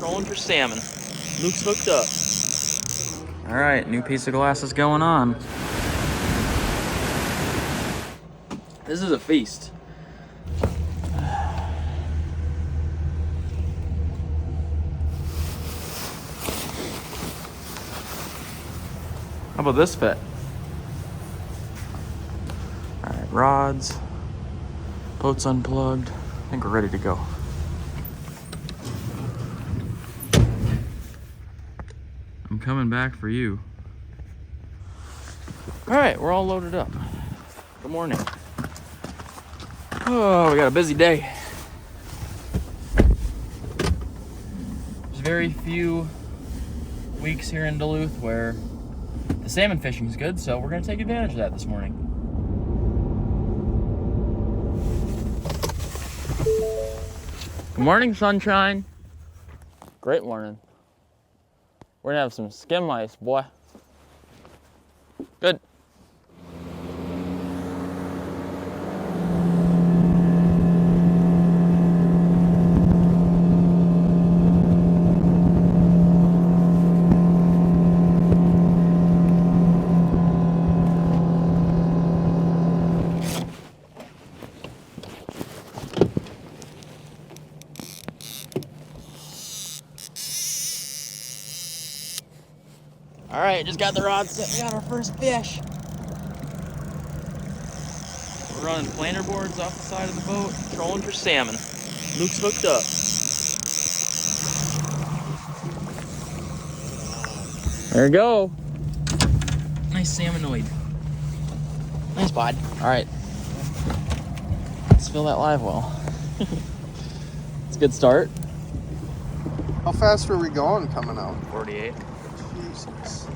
Trolling for salmon. Luke's hooked up. All right, new piece of glass is going on. This is a feast. How about this fit? All right, rods, boat's unplugged. I think we're ready to go. I'm coming back for you. All right, we're all loaded up. Good morning. Oh, we got a busy day. There's very few weeks here in Duluth where the salmon fishing is good, so we're gonna take advantage of that this morning. Good morning, sunshine. Great morning. We're gonna have some skim ice, boy. Good. All right, just got the rod set. We got our first fish. We're running planer boards off the side of the boat, trolling for salmon. Luke's hooked up. There we go. Nice salmonoid. Nice bod. All right. Let's fill that live well. It's a good start. How fast were we going coming out? 48. Jesus.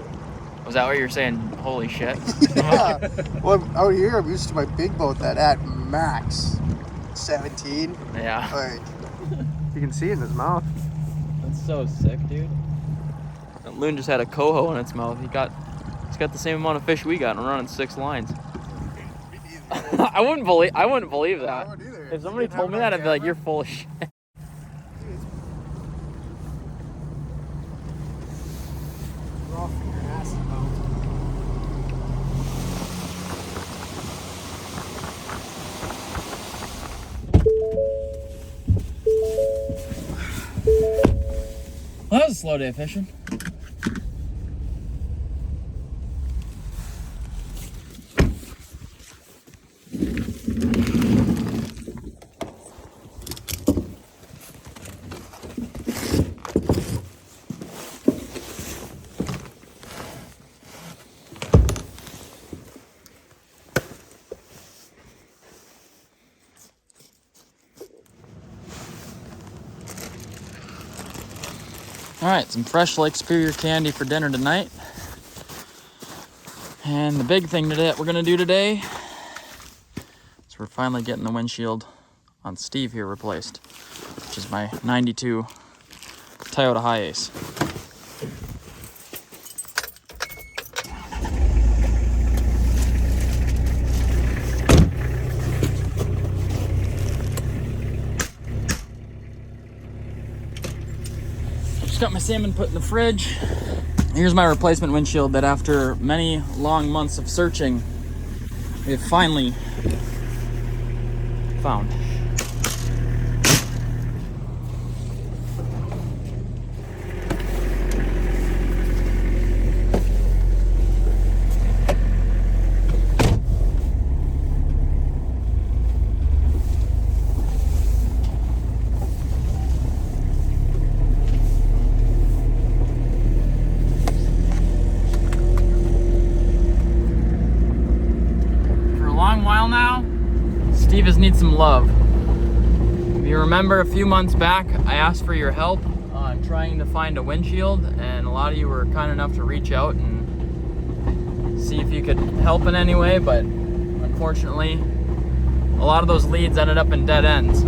Was that what you were saying? Holy shit. Yeah. Well, out here I'm used to my big boat that at max 17. Yeah. Like, you can see it in his mouth. That's so sick, dude. And Loon just had a coho in its mouth. He's got the same amount of fish we got and running 6 lines. I wouldn't believe that. I wouldn't either. If somebody told me that, I'd be like, you're full of shit. Well, that was a slow day of fishing. All right, some fresh Lake Superior candy for dinner tonight. And the big thing that we're gonna do today is we're finally getting the windshield on Steve here replaced, which is my 92 Toyota Hiace. Just got my salmon put in the fridge. Here's my replacement windshield that after many long months of searching, we have finally found. Steve just needs some love. If you remember a few months back, I asked for your help on trying to find a windshield, and a lot of you were kind enough to reach out and see if you could help in any way, but unfortunately, a lot of those leads ended up in dead ends.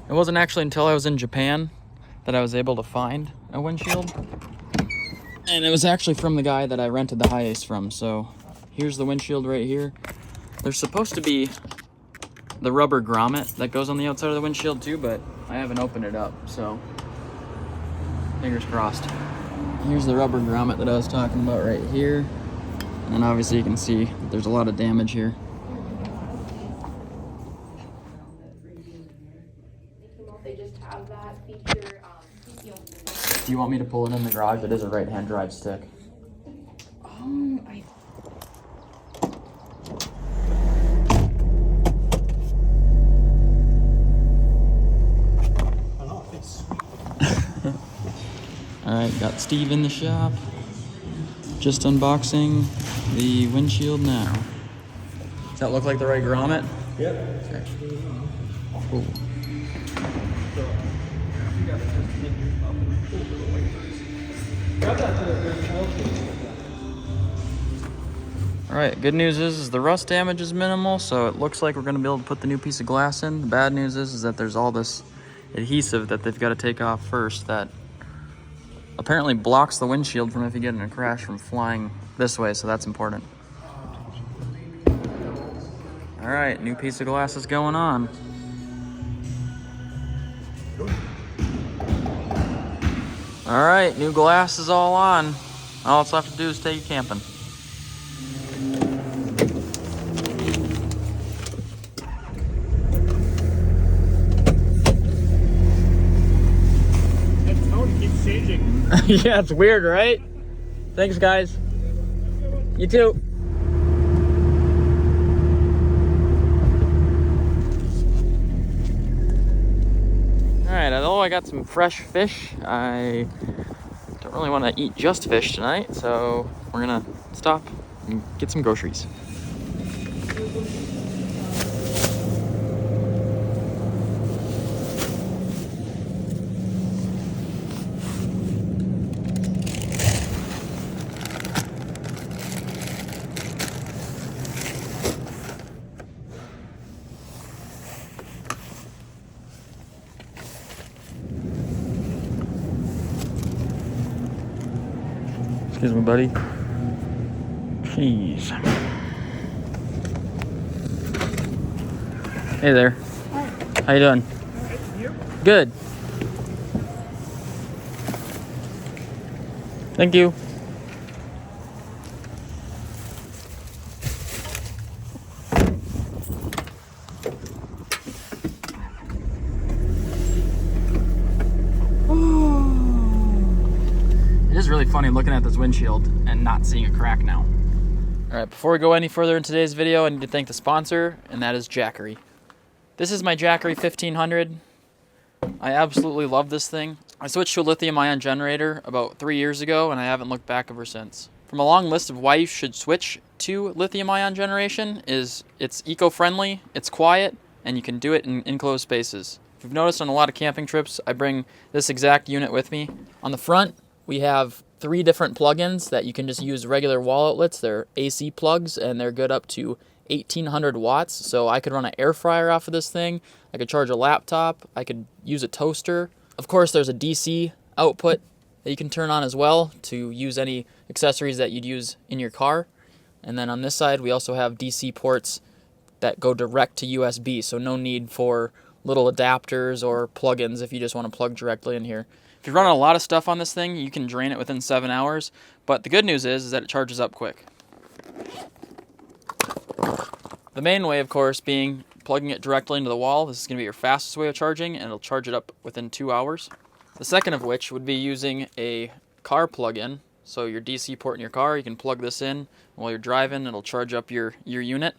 It wasn't actually until I was in Japan that I was able to find a windshield. And it was actually from the guy that I rented the Hiace from, so Here's the windshield right here. There's supposed to be the rubber grommet that goes on the outside of the windshield too, but I haven't opened it up, so fingers crossed. Here's the rubber grommet that I was talking about right here. And then obviously you can see that there's a lot of damage here. They just have that feature, Do you want me to pull it in the garage? It is a right-hand drive stick. Alright, got Steve in the shop. Just unboxing the windshield now. Does that look like the right grommet? Yep. Okay. Cool. Alright, good news is the rust damage is minimal, so it looks like we're going to be able to put the new piece of glass in. The bad news is that there's all this adhesive that they've got to take off first that apparently blocks the windshield from, if you get in a crash, from flying this way, so that's important. Alright, new piece of glass is going on. Alright, new glass is all on. All it's left to do is take you camping. That tone keeps changing. Yeah, it's weird, right? Thanks, guys. You too. Alright, although I got some fresh fish, I don't really want to eat just fish tonight, so we're gonna stop and get some groceries. Excuse me, buddy. Jeez. Hey there. Hi. How you doing? Alright, you? Good. Thank you. It is really funny looking at this windshield and not seeing a crack now. Alright, before we go any further in today's video, I need to thank the sponsor, and that is Jackery. This is my Jackery 1500. I absolutely love this thing. I switched to a lithium-ion generator about 3 years ago, and I haven't looked back ever since. From a long list of why you should switch to lithium-ion generation is it's eco-friendly, it's quiet, and you can do it in enclosed spaces. If you've noticed on a lot of camping trips, I bring this exact unit with me. On the front, we have 3 different plugins that you can just use regular wall outlets. They're AC plugs, and they're good up to 1800 watts. So I could run an air fryer off of this thing. I could charge a laptop. I could use a toaster. Of course, there's a DC output that you can turn on as well to use any accessories that you'd use in your car. And then on this side, we also have DC ports that go direct to USB. So no need for little adapters or plugins if you just want to plug directly in here. If you're running a lot of stuff on this thing, you can drain it within 7 hours. But the good news is that it charges up quick. The main way, of course, being plugging it directly into the wall. This is going to be your fastest way of charging, and it'll charge it up within 2 hours. The second of which would be using a car plug-in. So your DC port in your car, you can plug this in while you're driving. It'll charge up your unit.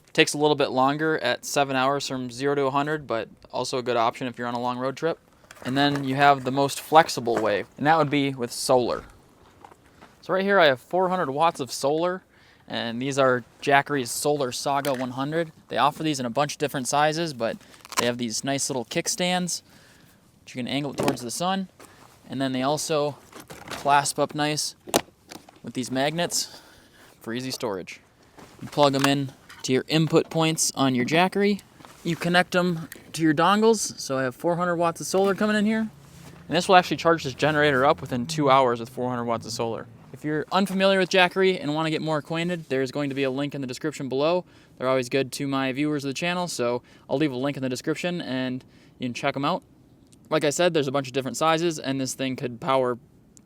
It takes a little bit longer at 7 hours from 0 to 100, but also a good option if you're on a long road trip. And then you have the most flexible way, and that would be with solar. So right here I have 400 watts of solar, and these are Jackery's Solar Saga 100. They offer these in a bunch of different sizes, but they have these nice little kickstands, which you can angle it towards the sun. And then they also clasp up nice with these magnets for easy storage. You plug them in to your input points on your Jackery. You connect them to your dongles, so I have 400 watts of solar coming in here. And this will actually charge this generator up within 2 hours with 400 watts of solar. If If you're unfamiliar with Jackery and want to get more acquainted, there's going to be a link in the description below. They're always good to my viewers of the channel, so I'll leave a link in the description and you can check them out. Like I said, there's a bunch of different sizes, and this thing could power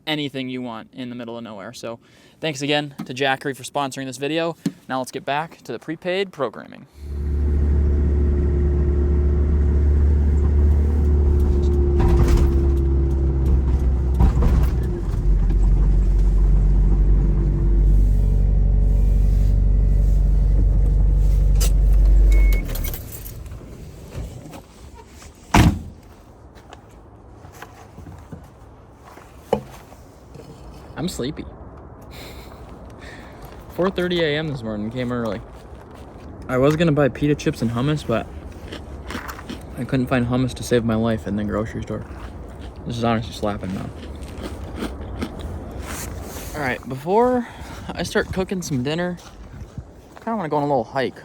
anything you want in the middle of nowhere. So thanks again to Jackery for sponsoring this video. Now let's get back to the prepaid programming. I'm sleepy. 4:30 a.m. this morning, came early. I was gonna buy pita chips and hummus, but I couldn't find hummus to save my life in the grocery store. This is honestly slapping now. All right, before I start cooking some dinner, I kinda wanna go on a little hike.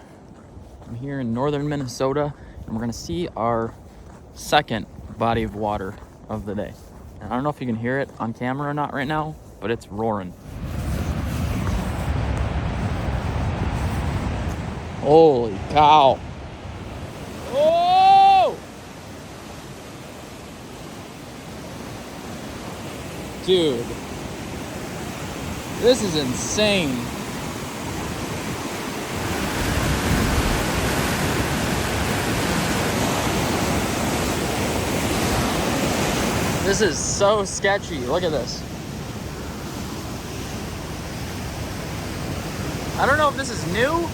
I'm here in northern Minnesota, and we're gonna see our second body of water of the day. And I don't know if you can hear it on camera or not right now, but it's roaring. Holy cow. Oh! Dude. This is insane. This is so sketchy. Look at this. I don't know if this is new,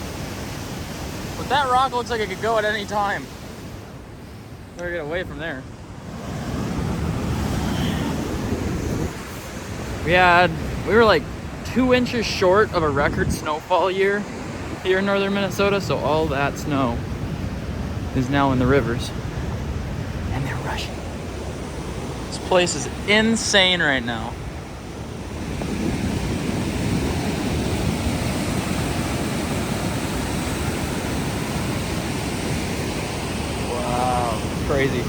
but that rock looks like it could go at any time. Better get away from there. We were like 2 inches short of a record snowfall year here in northern Minnesota, so all that snow is now in the rivers. And they're rushing. This place is insane right now. Wow, crazy.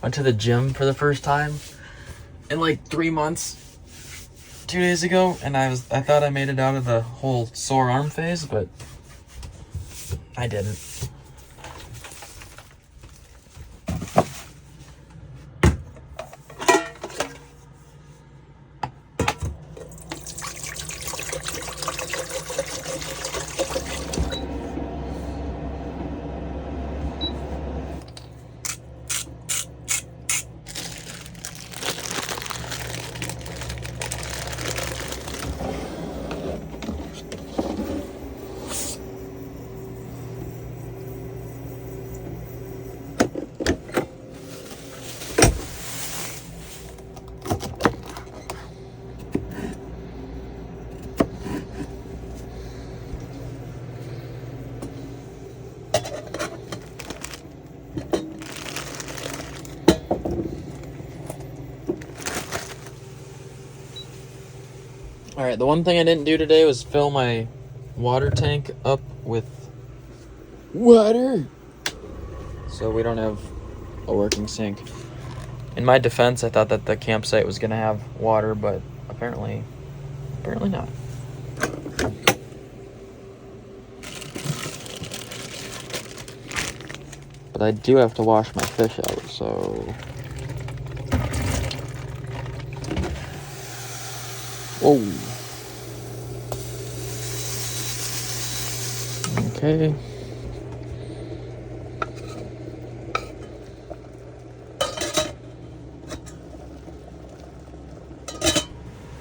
Went to the gym for the first time in like 3 months 2 days ago, and I thought I made it out of the whole sore arm phase, but I didn't. Alright, the one thing I didn't do today was fill my water tank up with water, so we don't have a working sink. In my defense, I thought that the campsite was going to have water, but apparently not. But I do have to wash my fish out, so... Whoa. Okay.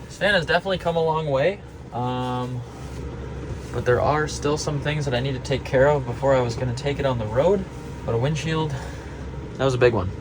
Stan has definitely come a long way, but there are still some things that I need to take care of before I was going to take it on the road. But a windshield, that was a big one.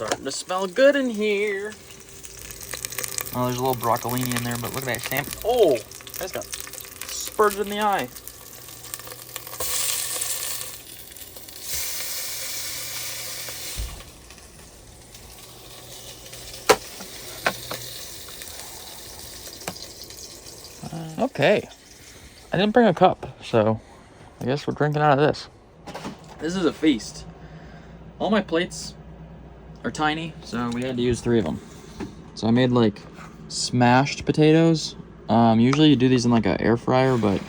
Starting to smell good in here. Oh, there's a little broccolini in there, but look at that salmon. Oh, that's got spurred in the eye. Okay. I didn't bring a cup, so I guess we're drinking out of this. This is a feast. All my plates are tiny, so we had to use 3 of them. So I made like smashed potatoes. Usually you do these in like an air fryer, but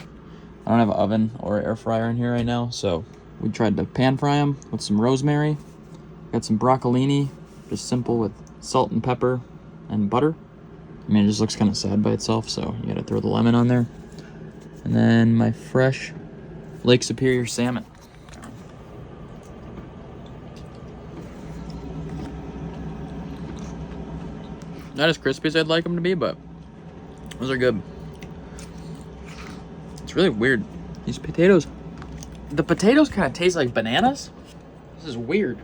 I don't have an oven or air fryer in here right now, so we tried to pan fry them with some rosemary. Got some broccolini, just simple with salt and pepper and butter. I mean, it just looks kind of sad by itself, so you gotta throw the lemon on there. And then my fresh Lake Superior salmon. Not as crispy as I'd like them to be, but those are good. It's really weird. These potatoes, the potatoes kind of taste like bananas. This is weird.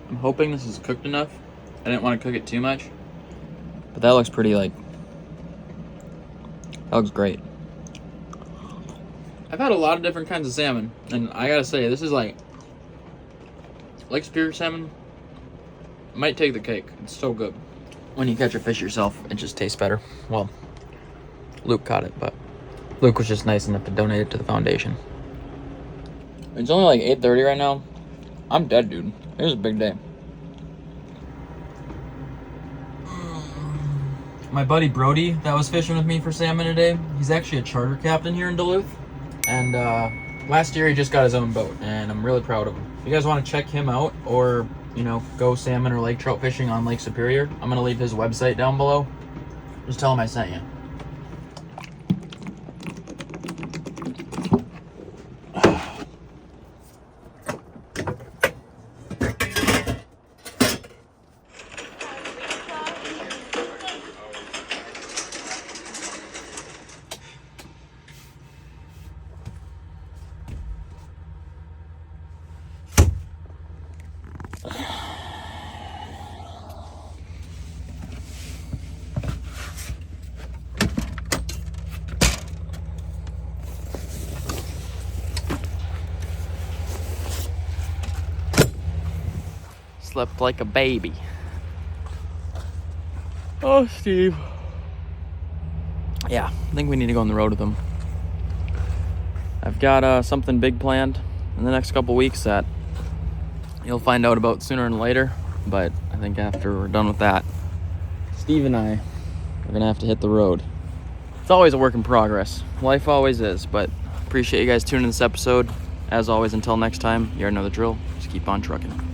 I'm hoping this is cooked enough. I didn't want to cook it too much. But that looks pretty, like, that looks great. I've had a lot of different kinds of salmon, and I gotta say, this is like, Lake Superior salmon might take the cake. It's so good. When you catch a fish yourself, it just tastes better. Well, Luke caught it, but Luke was just nice enough to donate it to the foundation. It's only like 8:30 right now. I'm dead, dude. It was a big day. My buddy Brody that was fishing with me for salmon today, he's actually a charter captain here in Duluth. And last year he just got his own boat, and I'm really proud of him. If you guys want to check him out or, you know, go salmon or lake trout fishing on Lake Superior, I'm going to leave his website down below. Just tell him I sent you. Slept like a baby. Oh, Steve. Yeah, I think we need to go on the road with him. I've got something big planned in the next couple weeks that you'll find out about sooner than later. But I think after we're done with that, Steve and I are gonna have to hit the road. It's always a work in progress. Life always is, but appreciate you guys tuning in this episode. As always, until next time, you already know the drill. Just keep on trucking.